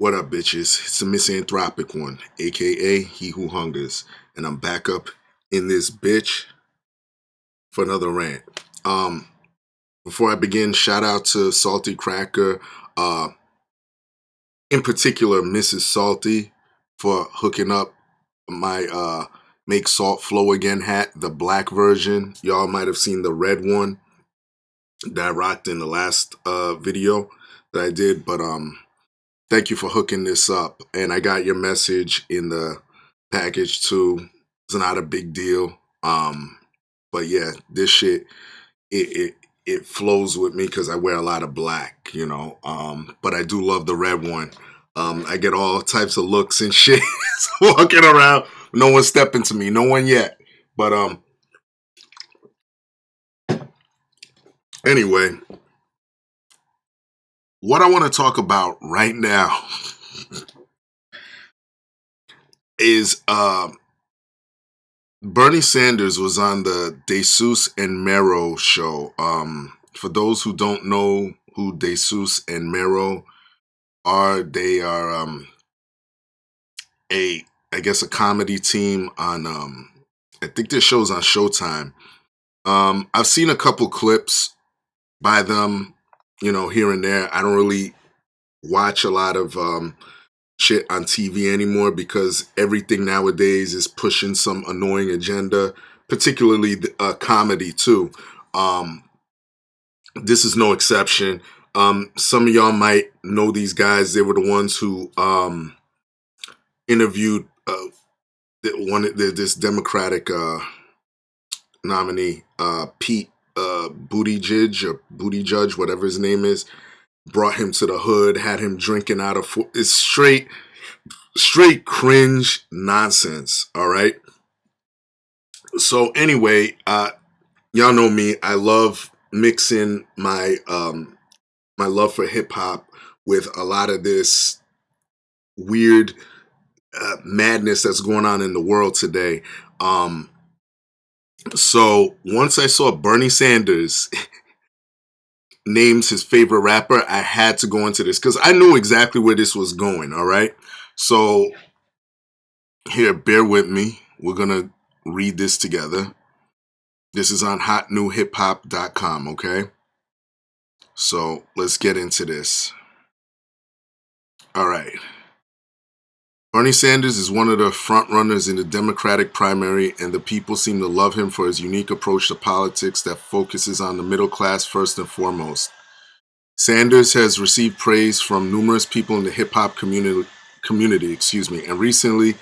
What up, bitches? It's the misanthropic one, aka He Who Hungers, and I'm back up in this bitch for another rant. Um, Before I begin, shout out to Salty Cracker, uh, in particular Mrs. Salty, for hooking up my Make Salt Flow Again hat, the black version. Y'all might have seen the red one that I rocked in the last video that I did, but thank you for hooking this up. And I got your message in the package too. It's not a big deal. But yeah, this shit it it flows with me because I wear a lot of black, you know. But I do love the red one. I get all types of looks and shit walking around. No one's stepping to me, no one yet. But anyway, what I want to talk about right now is Bernie Sanders was on the DeSeuss and Mero show. For those who don't know who DeSeuss and Mero are, they are a I guess a comedy team on I think their show's on Showtime. I've seen a couple clips by them, you know, here and there. I don't really watch a lot of shit on TV anymore because everything nowadays is pushing some annoying agenda, particularly comedy too. Um, this is no exception. Some of y'all might know these guys. They were the ones who interviewed this Democratic nominee, Pete Buttigieg or Booty Judge, whatever his name is. Brought him to the hood, had him drinking out of it's straight cringe nonsense. All right. So anyway, y'all know me. I love mixing my love for hip hop with a lot of this weird madness that's going on in the world today. So once I saw Bernie Sanders names his favorite rapper, I had to go into this because I knew exactly where this was going. All right. So here, bear with me. We're going to read this together. This is on hotnewhiphop.com, okay? So let's get into this. All right. Bernie Sanders is one of the frontrunners in the Democratic primary, and the people seem to love him for his unique approach to politics that focuses on the middle class first and foremost. Sanders has received praise from numerous people in the hip-hop community, and recently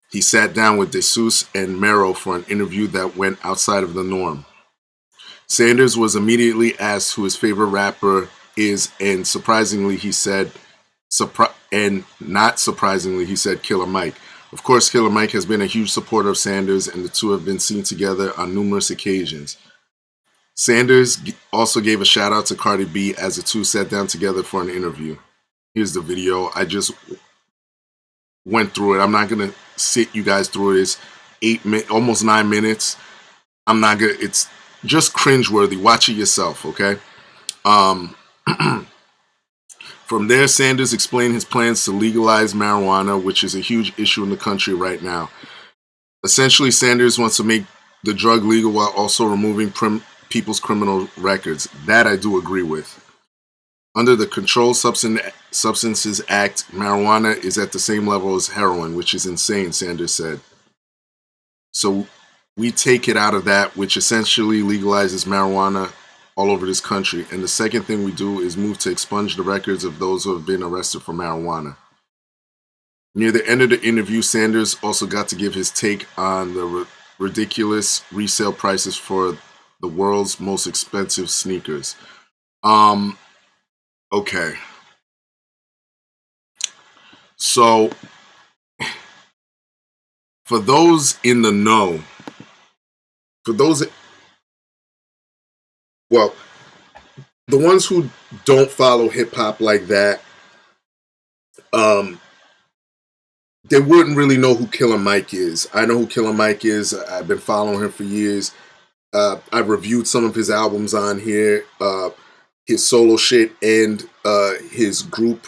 he sat down with DeSeuss and Mero for an interview that went outside of the norm. Sanders was immediately asked who his favorite rapper is, and surprisingly, he said, not surprisingly, he said Killer Mike. Of course, Killer Mike has been a huge supporter of Sanders, and the two have been seen together on numerous occasions. Sanders also gave a shout out to Cardi B as the two sat down together for an interview. Here's the video. I just went through it. I'm not gonna sit you guys through it. It's almost 9 minutes. I'm not gonna. It's just cringeworthy. Watch it yourself, okay? From there, Sanders explained his plans to legalize marijuana, which is a huge issue in the country right now. Essentially, Sanders wants to make the drug legal while also removing people's criminal records. That I do agree with. Under the Controlled Substances Act, marijuana is at the same level as heroin, which is insane, Sanders said. So we take it out of that, which essentially legalizes marijuana all over this country. And the second thing we do is move to expunge the records of those who have been arrested for marijuana. Near the end of the interview, Sanders also got to give his take on the ridiculous resale prices for the world's most expensive sneakers. Okay. So, for those in the know, well, the ones who don't follow hip hop like that, they wouldn't really know who Killer Mike is. I know who Killer Mike is. I've been following him for years. I've reviewed some of his albums on here, his solo shit and his group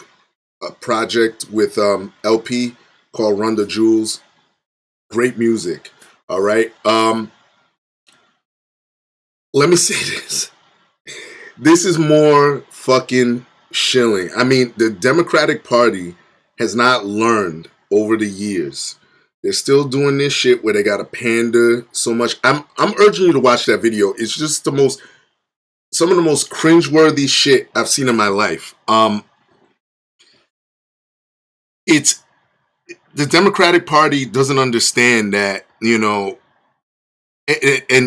a project with LP called Run the Jewels. Great music. All right. Let me say this. This is more fucking shilling. I mean, the Democratic Party has not learned over the years. They're still doing this shit where they gotta pander so much. I'm urging you to watch that video. It's just some of the most cringeworthy shit I've seen in my life. It's the Democratic Party doesn't understand that, and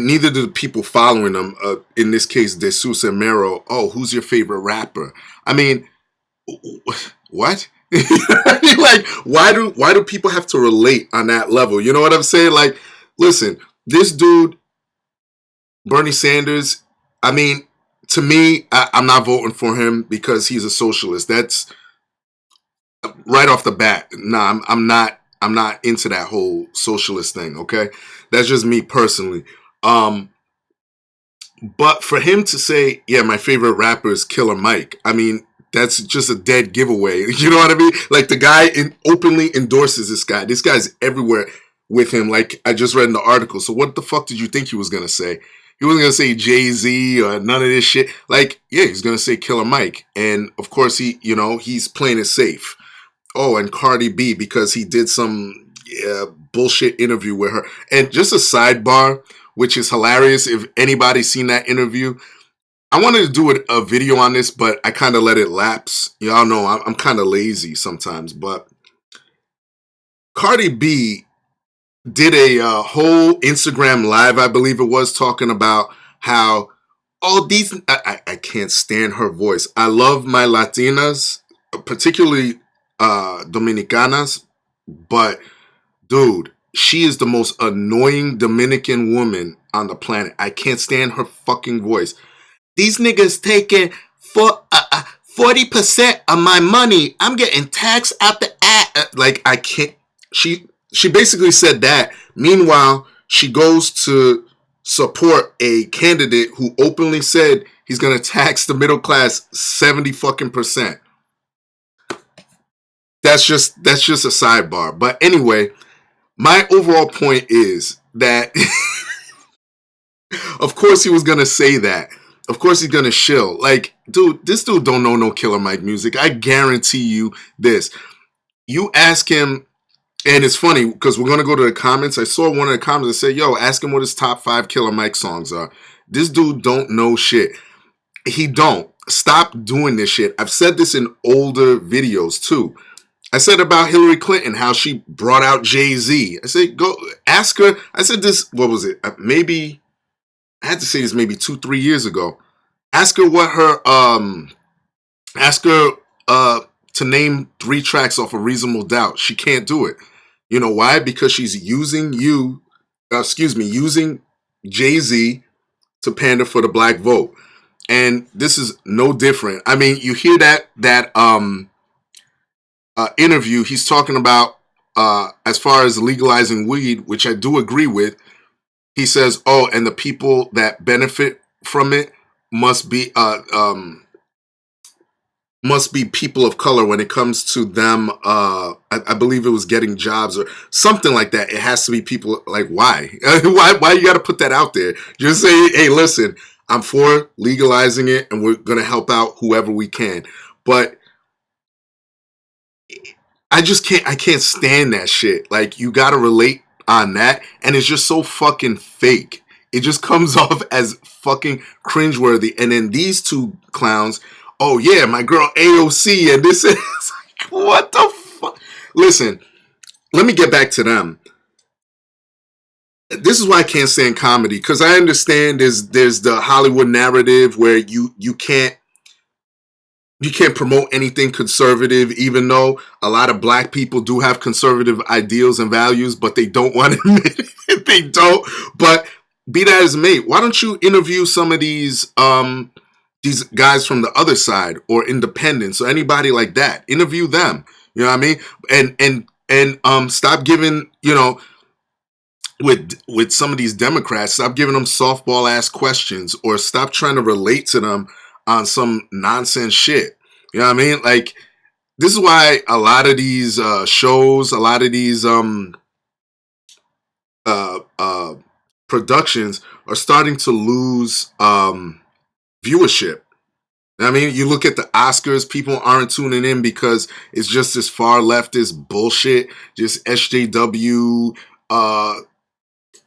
neither do the people following them. In this case, De Sousa and Mero. Oh, who's your favorite rapper? I mean, what? Like, why do people have to relate on that level? You know what I'm saying? Like, listen, this dude, Bernie Sanders. I mean, to me, I'm not voting for him because he's a socialist. That's right off the bat. Nah, I'm not. I'm not into that whole socialist thing. Okay, that's just me personally. Um, But for him to say, yeah, my favorite rapper is Killer Mike, I mean, that's just a dead giveaway. You know what I mean? Like, the guy openly endorses this guy. This guy's everywhere with him. Like, I just read in the article. So what the fuck did you think he was going to say? He wasn't going to say Jay-Z or none of this shit. Like, yeah, he's going to say Killer Mike. And of course, he's playing it safe. Oh, and Cardi B, because he did some bullshit interview with her. And just a sidebar, which is hilarious. If anybody's seen that interview, I wanted to do a video on this, but I kind of let it lapse. Y'all know I'm kind of lazy sometimes. But Cardi B did a whole Instagram live, I believe it was, talking about how all these. I can't stand her voice. I love my Latinas, particularly Dominicanas, but dude, she is the most annoying Dominican woman on the planet. I can't stand her fucking voice. These niggas taking 40% of my money. I'm getting taxed out the ass. Like, I can't. She basically said that. Meanwhile, she goes to support a candidate who openly said he's gonna tax the middle class 70 fucking percent. That's just a sidebar. But anyway, my overall point is that of course he was gonna say that. Of course he's gonna shill. Like, dude, this dude don't know no Killer Mike music. I guarantee you this. You ask him, and it's funny because we're gonna go to the comments. I saw one of the comments that said, "Yo, ask him what his top 5 Killer Mike songs are." This dude don't know shit. He don't. Stop doing this shit. I've said this in older videos too. I said about Hillary Clinton, how she brought out Jay-Z. I said, go ask her. I said this, what was it? Maybe, I had to say this maybe 2-3 years ago. Ask her ask her to name 3 tracks off of Reasonable Doubt. She can't do it. You know why? Because she's using using Jay-Z to pander for the black vote. And this is no different. I mean, you hear that interview, he's talking about as far as legalizing weed, which I do agree with. He says, "Oh, and the people that benefit from it must be people of color when it comes to them." I believe it was getting jobs or something like that. It has to be people. Like, why? Why you got to put that out there? Just say, "Hey, listen, I'm for legalizing it, and we're gonna help out whoever we can." But I can't stand that shit. Like, you gotta relate on that, and it's just so fucking fake. It just comes off as fucking cringeworthy. And then these two clowns, oh yeah, my girl AOC, and this is like, what the fuck? Listen, let me get back to them. This is why I can't stand comedy, because I understand there's the Hollywood narrative where you can't promote anything conservative, even though a lot of black people do have conservative ideals and values, but they don't want to admit it. They don't. But be that as it may, why don't you interview some of these guys from the other side or independents or anybody like that? Interview them. You know what I mean? And stop giving, with some of these Democrats, stop giving them softball ass questions, or stop trying to relate to them on some nonsense shit. You know what I mean? Like, this is why a lot of these shows, a lot of these uh, uh, productions are starting to lose viewership. I mean, you look at the Oscars, people aren't tuning in because it's just this far leftist bullshit, just SJW.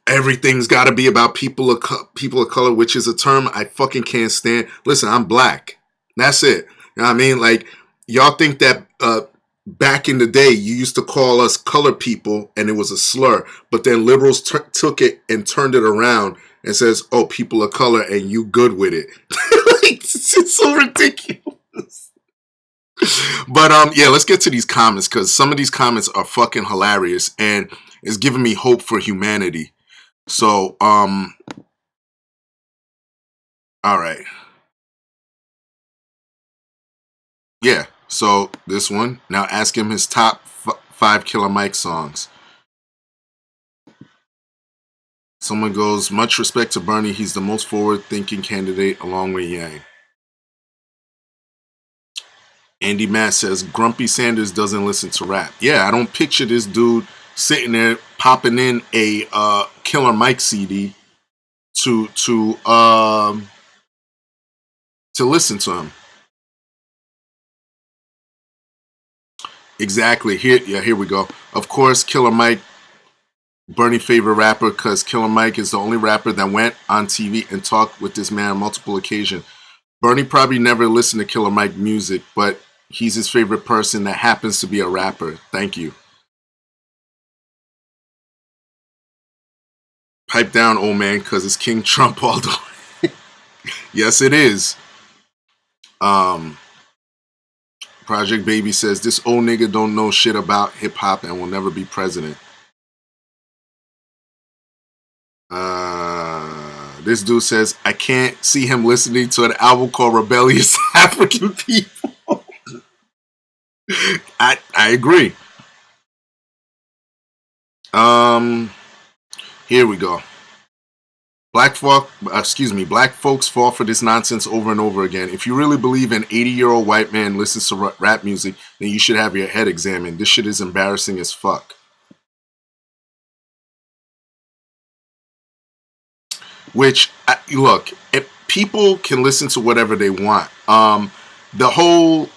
Everything's got to be about people of color, which is a term I fucking can't stand. Listen, I'm black. That's it. You know what I mean? Like, y'all think that back in the day, you used to call us color people and it was a slur, but then liberals took it and turned it around and says, "Oh, people of color," and you good with it. Like, it's so ridiculous. But yeah, let's get to these comments because some of these comments are fucking hilarious and it's giving me hope for humanity. So, all right. Yeah. So this one. Now ask him his top 5 Killer Mike songs. Someone goes, much respect to Bernie. He's the most forward-thinking candidate along with Yang. Andy Matt says, Grumpy Sanders doesn't listen to rap. Yeah, I don't picture this dude sitting there popping in a Killer Mike CD to listen to him. Exactly. Here we go. Of course, Killer Mike, Bernie favorite rapper, because Killer Mike is the only rapper that went on TV and talked with this man on multiple occasions. Bernie probably never listened to Killer Mike music, but he's his favorite person that happens to be a rapper. Thank you. Pipe down, old man, because it's King Trump all the way. Yes, it is. Project Baby says, this old nigga don't know shit about hip hop and will never be president. This dude says, I can't see him listening to an album called Rebellious African People. I agree. Here we go. Black folks fall for this nonsense over and over again. If you really believe an 80-year-old white man listens to rap music, then you should have your head examined. This shit is embarrassing as fuck. Which, look, people can listen to whatever they want. The whole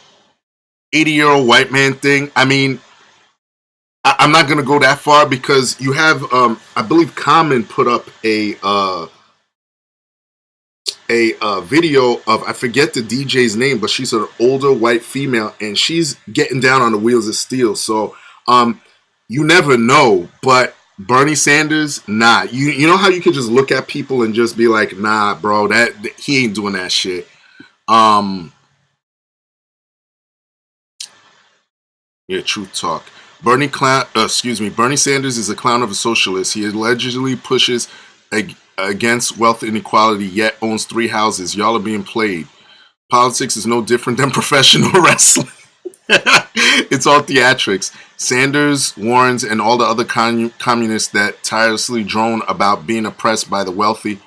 80-year-old white man thing, I mean, I'm not going to go that far because you have, I believe Common put up a video of, I forget the DJ's name, but she's an older white female and she's getting down on the wheels of steel. So you never know, but Bernie Sanders, nah. You know how you could just look at people and just be like, nah, bro, that he ain't doing that shit. Yeah, truth talk. Bernie Sanders is a clown of a socialist. He allegedly pushes against wealth inequality, yet owns 3 houses. Y'all are being played. Politics is no different than professional wrestling. It's all theatrics. Sanders, Warrens, and all the other communists that tirelessly drone about being oppressed by the wealthy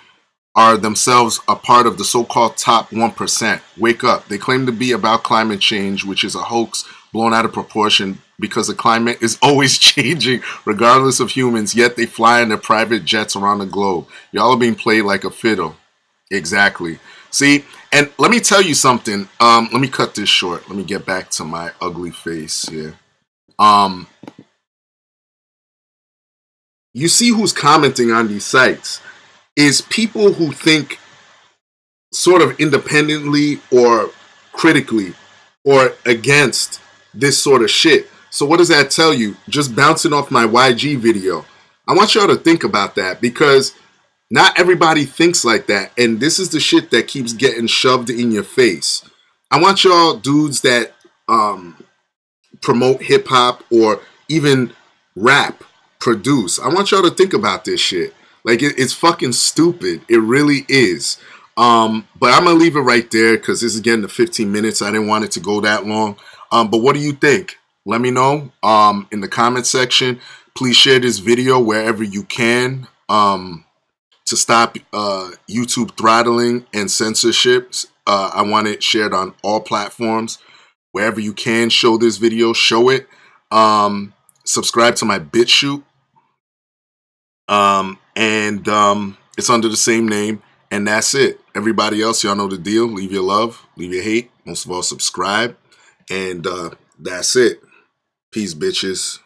are themselves a part of the so-called top 1%. Wake up. They claim to be about climate change, which is a hoax blown out of proportion because the climate is always changing regardless of humans, yet they fly in their private jets around the globe. Y'all are being played like a fiddle. Exactly. See, and let me tell you something. Let me cut this short. Let me get back to my ugly face here. You see who's commenting on these sites is people who think sort of independently or critically or against this sort of shit. So what does that tell you? Just bouncing off my YG video. I want y'all to think about that because not everybody thinks like that. And this is the shit that keeps getting shoved in your face. I want y'all dudes that promote hip hop or even rap, produce. I want y'all to think about this shit. Like it's fucking stupid. It really is. But I'm gonna leave it right there because this is getting to 15 minutes. I didn't want it to go that long. But what do you think? Let me know in the comment section. Please share this video wherever you can to stop YouTube throttling and censorship. I want it shared on all platforms. Wherever you can show this video, show it. Subscribe to my BitChute. It's under the same name. And that's it. Everybody else, y'all know the deal. Leave your love, leave your hate. Most of all, subscribe. And that's it. Peace, bitches.